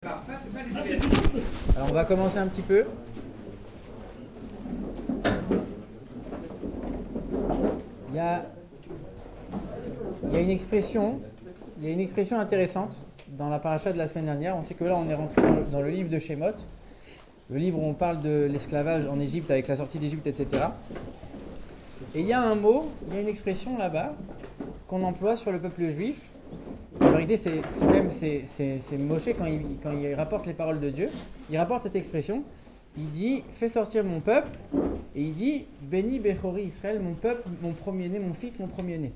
Alors on va commencer un petit peu. Il y a, il y a une expression, intéressante dans la paracha de la semaine dernière. On sait que là on est rentré dans le livre de Shemot, le livre où on parle de l'esclavage en Égypte avec la sortie d'Égypte, etc. Et il y a un mot, il y a une expression là-bas qu'on emploie sur le peuple juif. En vérité, c'est Moshe quand il rapporte les paroles de Dieu, il rapporte cette expression. Il dit « Fais sortir mon peuple » et il dit « Béni Bechori Israël, mon peuple, mon premier-né, mon fils, mon premier-né ».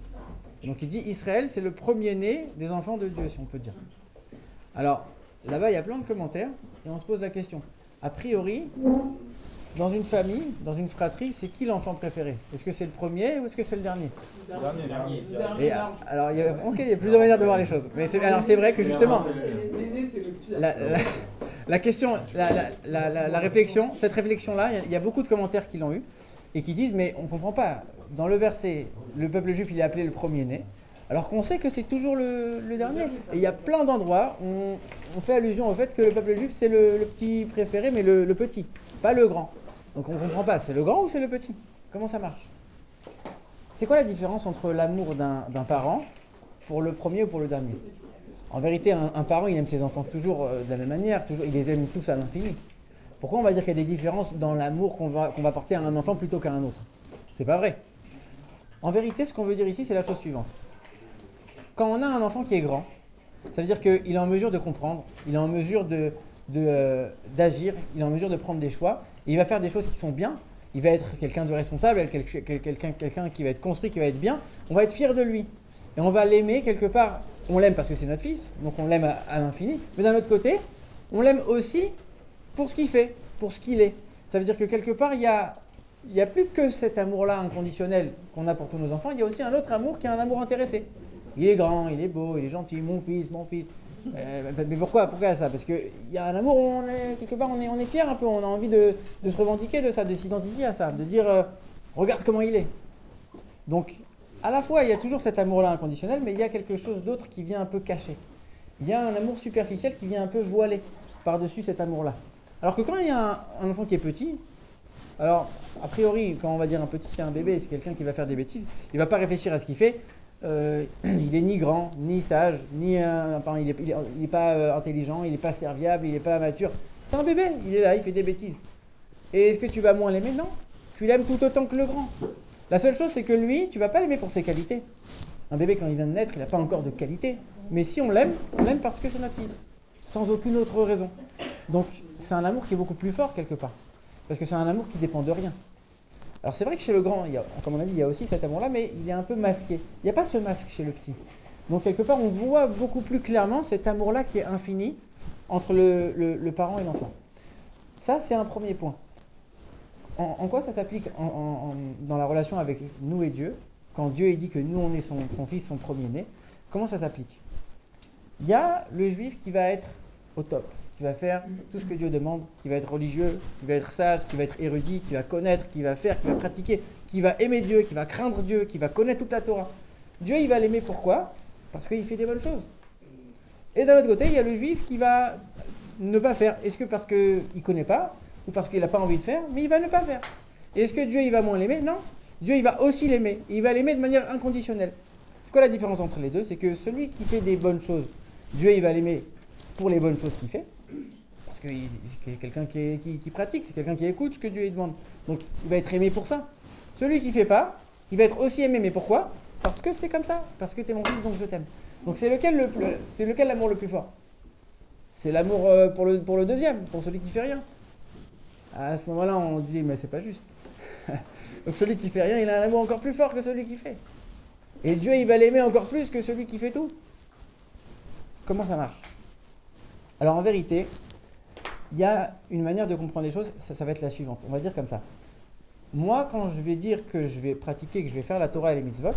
Donc il dit Israël, c'est le premier-né des enfants de Dieu, si on peut dire. Alors, là-bas, il y a plein de commentaires et on se pose la question. A priori, dans une famille, dans une fratrie, c'est qui l'enfant préféré? Est-ce que c'est le premier ou est-ce que c'est le dernier? Le dernier. Et, alors, il y a plusieurs manières de voir les choses. Mais c'est vrai que justement, la question, la réflexion, cette réflexion-là, il y a beaucoup de commentaires qui l'ont eu et qui disent, mais on ne comprend pas. Dans le verset, le peuple juif, il est appelé le premier-né, alors qu'on sait que c'est toujours le dernier. Et il y a plein d'endroits où on fait allusion au fait que le peuple juif, c'est le petit préféré, mais le petit, pas le grand. Donc on ne comprend pas, c'est le grand ou c'est le petit? Comment ça marche? C'est quoi la différence entre l'amour d'un parent pour le premier ou pour le dernier? En vérité, un parent, il aime ses enfants toujours de la même manière, toujours, il les aime tous à l'infini. Pourquoi on va dire qu'il y a des différences dans l'amour qu'on va porter à un enfant plutôt qu'à un autre? C'est pas vrai. En vérité, ce qu'on veut dire ici, c'est la chose suivante. Quand on a un enfant qui est grand, ça veut dire qu'il est en mesure de comprendre, il est en mesure d'agir, il est en mesure de prendre des choix, et il va faire des choses qui sont bien, il va être quelqu'un de responsable, quelqu'un qui va être construit, qui va être bien, on va être fier de lui. Et on va l'aimer quelque part, on l'aime parce que c'est notre fils, donc on l'aime à l'infini, mais d'un autre côté, on l'aime aussi pour ce qu'il fait, pour ce qu'il est. Ça veut dire que quelque part, il y a plus que cet amour-là inconditionnel qu'on a pour tous nos enfants, il y a aussi un autre amour qui est un amour intéressé. Il est grand, il est beau, il est gentil, mon fils, mon fils. Mais pourquoi ça? Parce qu'il y a un amour où quelque part on est fier un peu, on a envie de se revendiquer de ça, de s'identifier à ça, de dire regarde comment il est. Donc à la fois il y a toujours cet amour-là inconditionnel, mais il y a quelque chose d'autre qui vient un peu cacher. Il y a un amour superficiel qui vient un peu voiler par-dessus cet amour-là. Alors que quand il y a un enfant qui est petit, alors a priori quand on va dire un petit, c'est un bébé, c'est quelqu'un qui va faire des bêtises, il ne va pas réfléchir à ce qu'il fait. Il est ni grand, ni sage, il n'est pas intelligent, il n'est pas serviable, il n'est pas mature. C'est un bébé, il est là, il fait des bêtises. Et est-ce que tu vas moins l'aimer? Non. Tu l'aimes tout autant que le grand. La seule chose, c'est que lui, tu vas pas l'aimer pour ses qualités. Un bébé, quand il vient de naître, il n'a pas encore de qualité. Mais si on l'aime parce que c'est notre fils. Sans aucune autre raison. Donc, c'est un amour qui est beaucoup plus fort quelque part. Parce que c'est un amour qui dépend de rien. Alors c'est vrai que chez le grand, comme on a dit, il y a aussi cet amour-là, mais il est un peu masqué. Il n'y a pas ce masque chez le petit. Donc quelque part, on voit beaucoup plus clairement cet amour-là qui est infini entre le parent et l'enfant. Ça, c'est un premier point. En quoi ça s'applique dans la relation avec nous et Dieu? Quand Dieu dit que nous, on est son fils, son premier-né, comment ça s'applique? Il y a le juif qui va être au top, qui va faire tout ce que Dieu demande, qui va être religieux, qui va être sage, qui va être érudit, qui va connaître, qui va faire, qui va pratiquer, qui va aimer Dieu, qui va craindre Dieu, qui va connaître toute la Torah. Dieu, il va l'aimer pourquoi? Parce qu'il fait des bonnes choses. Et d'un autre côté, il y a le juif qui va ne pas faire. Est-ce que parce qu'il ne connaît pas, ou parce qu'il n'a pas envie de faire, mais il va ne pas faire. Et est-ce que Dieu, il va moins l'aimer? Non. Dieu, il va aussi l'aimer. Et il va l'aimer de manière inconditionnelle. C'est quoi la différence entre les deux? C'est que celui qui fait des bonnes choses, Dieu, il va l'aimer pour les bonnes choses qu'il fait, parce que c'est quelqu'un qui pratique, c'est quelqu'un qui écoute ce que Dieu lui demande. Donc il va être aimé pour ça. Celui qui ne fait pas, il va être aussi aimé, mais pourquoi? Parce que c'est comme ça, parce que tu es mon fils, donc je t'aime. Donc c'est lequel l'amour le plus fort? C'est l'amour pour le deuxième, pour celui qui fait rien. À ce moment-là, on dit, mais c'est pas juste. Donc celui qui fait rien, il a un amour encore plus fort que celui qui fait. Et Dieu, il va l'aimer encore plus que celui qui fait tout. Comment ça marche? Alors en vérité, il y a une manière de comprendre les choses, ça va être la suivante. On va dire comme ça. Moi, quand je vais dire que je vais pratiquer, que je vais faire la Torah et les mitzvot,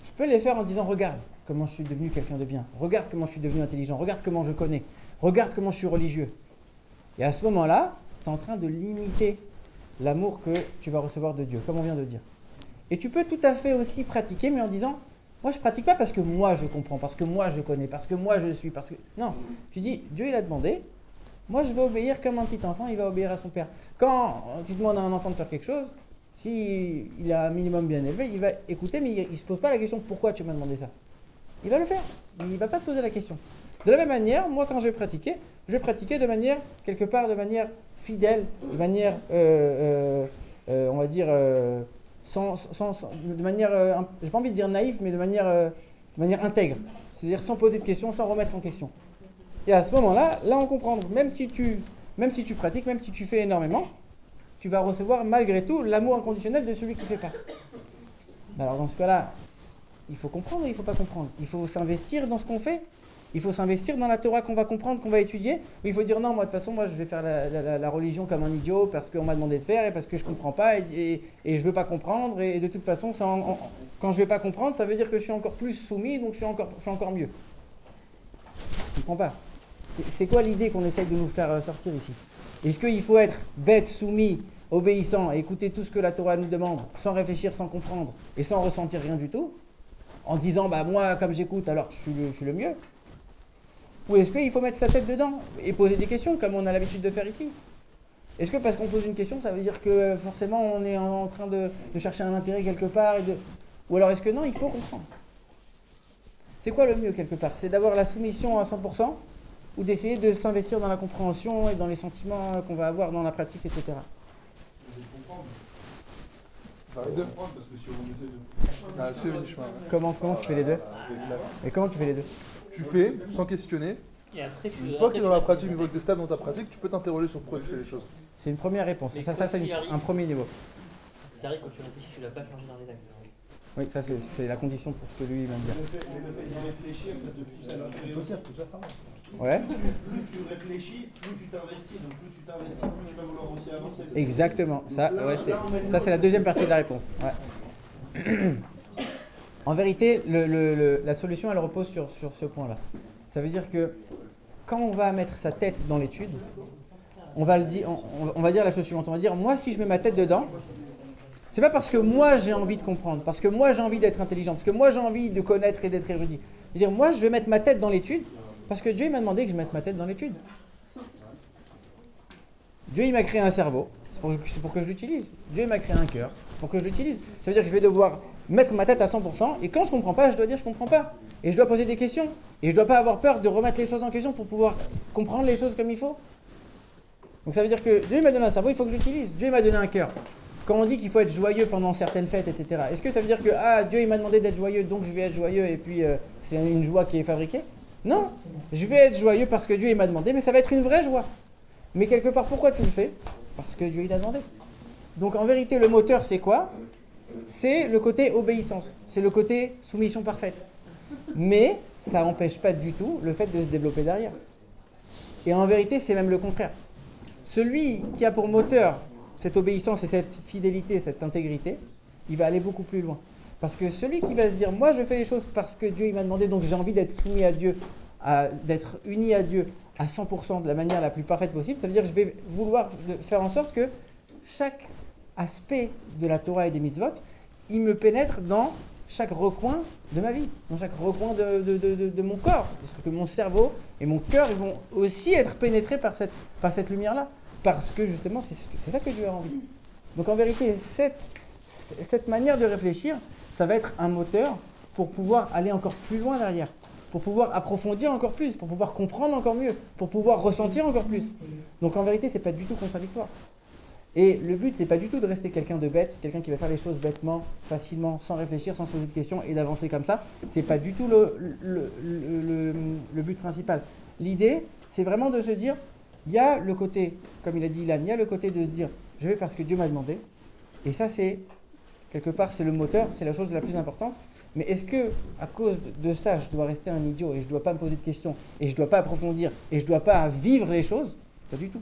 je peux les faire en disant, regarde comment je suis devenu quelqu'un de bien, regarde comment je suis devenu intelligent, regarde comment je connais, regarde comment je suis religieux. Et à ce moment-là, tu es en train de limiter l'amour que tu vas recevoir de Dieu, comme on vient de dire. Et tu peux tout à fait aussi pratiquer, mais en disant, Moi, je pratique pas parce que moi je comprends, parce que moi je connais, parce que moi je suis, parce que. Non. Tu dis, Dieu il a demandé, moi je vais obéir comme un petit enfant, il va obéir à son père. Quand tu demandes à un enfant de faire quelque chose, si il a un minimum bien élevé, il va écouter, mais il ne se pose pas la question pourquoi tu m'as demandé ça. Il va le faire. Il ne va pas se poser la question. De la même manière, moi quand je vais pratiquer de manière, quelque part, de manière fidèle, de manière, on va dire, de manière, j'ai pas envie de dire naïf, mais de manière intègre. C'est-à-dire sans poser de questions, sans remettre en question. Et à ce moment-là, là on comprend. Même si tu pratiques, même si tu fais énormément, tu vas recevoir malgré tout l'amour inconditionnel de celui qui ne fait pas. Alors dans ce cas-là, il faut comprendre ou il ne faut pas comprendre? Il faut s'investir dans ce qu'on fait? Il faut s'investir dans la Torah qu'on va comprendre, qu'on va étudier? Ou il faut dire non, moi de toute façon, moi je vais faire la religion comme un idiot parce qu'on m'a demandé de faire et parce que je ne comprends pas et je ne veux pas comprendre et de toute façon, quand je ne vais pas comprendre, ça veut dire que je suis encore plus soumis, donc je suis encore mieux. Je ne comprends pas. C'est quoi l'idée qu'on essaye de nous faire sortir ici? Est-ce qu'il faut être bête, soumis, obéissant, et écouter tout ce que la Torah nous demande, sans réfléchir, sans comprendre, et sans ressentir rien du tout, en disant, bah moi, comme j'écoute, alors je suis le mieux? Ou est-ce qu'il faut mettre sa tête dedans, et poser des questions, comme on a l'habitude de faire ici? Est-ce que parce qu'on pose une question, ça veut dire que forcément on est en train de chercher un intérêt quelque part, ou alors est-ce que non, il faut comprendre? C'est quoi le mieux quelque part? C'est d'avoir la soumission à 100%, ou d'essayer de s'investir dans la compréhension et dans les sentiments qu'on va avoir dans la pratique, etc. Les deux. Comment tu fais les deux? Et comment tu fais les deux? Tu fais sans questionner. Et après, Une fois que tu es dans la pratique, une fois que tu es stable dans ta pratique, tu peux t'interroger sur pourquoi tu fais les choses. C'est une première réponse. Ça c'est un premier niveau. C'est-à-dire quand tu réfléchis, tu ne l'as pas changé dans les actes. Oui, ça c'est la condition pour ce que lui il vient de dire. Le fait de réfléchir, ça te pousse à l'intérieur. Ouais. Plus tu réfléchis, plus tu t'investis. Donc plus tu t'investis, plus tu vas vouloir aussi avancer. Exactement. Ça, ouais, c'est la deuxième partie de la réponse. Ouais. En vérité, la solution, elle repose sur ce point-là. Ça veut dire que quand on va mettre sa tête dans l'étude, on va dire la chose suivante. On va dire, moi, si je mets ma tête dedans, c'est pas parce que moi j'ai envie de comprendre, parce que moi j'ai envie d'être intelligent, parce que moi j'ai envie de connaître et d'être érudit. C'est-à-dire, moi, je vais mettre ma tête dans l'étude, parce que Dieu m'a demandé que je mette ma tête dans l'étude. Dieu, il m'a créé un cerveau, c'est pour que je l'utilise. Dieu, il m'a créé un cœur, c'est pour que je l'utilise. Ça veut dire que je vais devoir mettre ma tête à 100%, et quand je comprends pas, je dois dire je comprends pas. Et je dois poser des questions. Et je dois pas avoir peur de remettre les choses en question pour pouvoir comprendre les choses comme il faut. Donc ça veut dire que Dieu m'a donné un cerveau, il faut que je l'utilise. Dieu m'a donné un cœur. Quand on dit qu'il faut être joyeux pendant certaines fêtes, etc., est-ce que ça veut dire que Dieu il m'a demandé d'être joyeux, donc je vais être joyeux, et puis c'est une joie qui est fabriquée? Non, je vais être joyeux parce que Dieu il m'a demandé, mais ça va être une vraie joie. Mais quelque part, pourquoi tu le fais? Parce que Dieu il a demandé. Donc en vérité, le moteur c'est quoi? C'est le côté obéissance, c'est le côté soumission parfaite. Mais ça n'empêche pas du tout le fait de se développer derrière. Et en vérité, c'est même le contraire. Celui qui a pour moteur cette obéissance et cette fidélité, cette intégrité, il va aller beaucoup plus loin. Parce que celui qui va se dire, moi je fais les choses parce que Dieu il m'a demandé, donc j'ai envie d'être soumis à Dieu, d'être uni à Dieu à 100% de la manière la plus parfaite possible, ça veut dire que je vais vouloir faire en sorte que chaque aspect de la Torah et des mitzvot, il me pénètre dans chaque recoin de ma vie, dans chaque recoin de mon corps. Parce que mon cerveau et mon cœur ils vont aussi être pénétrés par cette lumière-là. Parce que justement, c'est ça que Dieu a envie. Donc en vérité, cette manière de réfléchir, ça va être un moteur pour pouvoir aller encore plus loin derrière, pour pouvoir approfondir encore plus, pour pouvoir comprendre encore mieux, pour pouvoir ressentir encore plus. Donc en vérité, c'est pas du tout contradictoire. Et le but, c'est pas du tout de rester quelqu'un de bête, quelqu'un qui va faire les choses bêtement, facilement, sans réfléchir, sans se poser de questions et d'avancer comme ça. C'est pas du tout le but principal. L'idée, c'est vraiment de se dire, il y a le côté, comme il a dit Ilan, il y a le côté de se dire, je vais parce que Dieu m'a demandé. Et ça, c'est, quelque part, c'est le moteur, c'est la chose la plus importante. Mais est-ce que, à cause de ça, je dois rester un idiot et je ne dois pas me poser de questions et je ne dois pas approfondir et je ne dois pas vivre les choses? Pas du tout.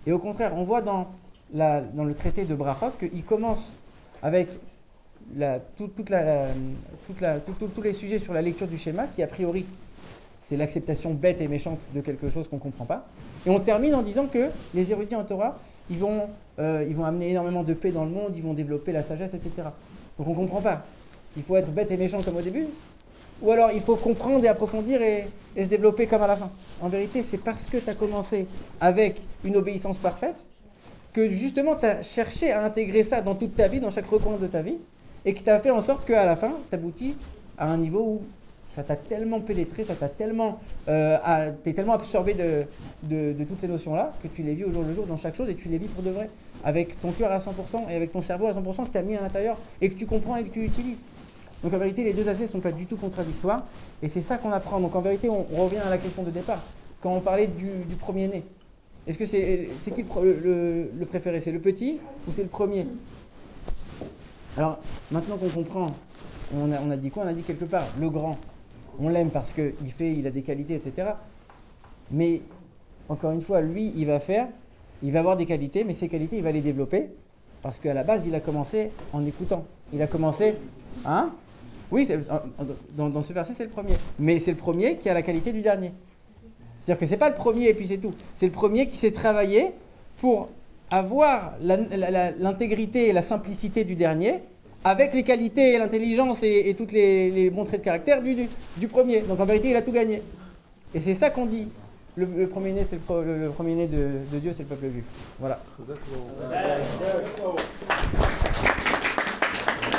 Et au contraire, on voit dans le traité de Brachot qu'il commence avec tous les sujets sur la lecture du schéma qui, a priori, c'est l'acceptation bête et méchante de quelque chose qu'on ne comprend pas. Et on termine en disant que les érudits en Torah, ils vont amener énormément de paix dans le monde, ils vont développer la sagesse, etc. Donc on ne comprend pas. Il faut être bête et méchant comme au début? Ou alors il faut comprendre et approfondir et se développer comme à la fin? En vérité, c'est parce que tu as commencé avec une obéissance parfaite que justement tu as cherché à intégrer ça dans toute ta vie, dans chaque recoin de ta vie, et que tu as fait en sorte qu'à la fin, tu aboutis à un niveau où ça t'a tellement pénétré, ça t'a tellement, t'es tellement absorbé de toutes ces notions-là que tu les vis au jour le jour dans chaque chose et tu les vis pour de vrai, avec ton cœur à 100% et avec ton cerveau à 100% que tu as mis à l'intérieur et que tu comprends et que tu utilises. Donc en vérité, les deux aspects ne sont pas du tout contradictoires et c'est ça qu'on apprend. Donc en vérité, on revient à la question de départ. Quand on parlait du premier-né, est-ce que c'est qui le préféré? C'est le petit ou c'est le premier? Alors maintenant qu'on comprend, on a dit quoi? On a dit quelque part, le grand. On l'aime parce qu'il a des qualités, etc. Mais, encore une fois, lui, il va avoir des qualités, mais ces qualités, il va les développer, parce qu'à la base, il a commencé en écoutant. Il a commencé, hein? Oui, dans ce verset, c'est le premier. Mais c'est le premier qui a la qualité du dernier. C'est-à-dire que c'est pas le premier et puis c'est tout. C'est le premier qui s'est travaillé pour avoir l'intégrité et la simplicité du dernier, avec les qualités et l'intelligence et toutes les bons traits de caractère du premier. Donc en vérité, il a tout gagné. Et c'est ça qu'on dit. Le premier-né, c'est le premier-né de Dieu, c'est le peuple juif. Voilà. Exactement.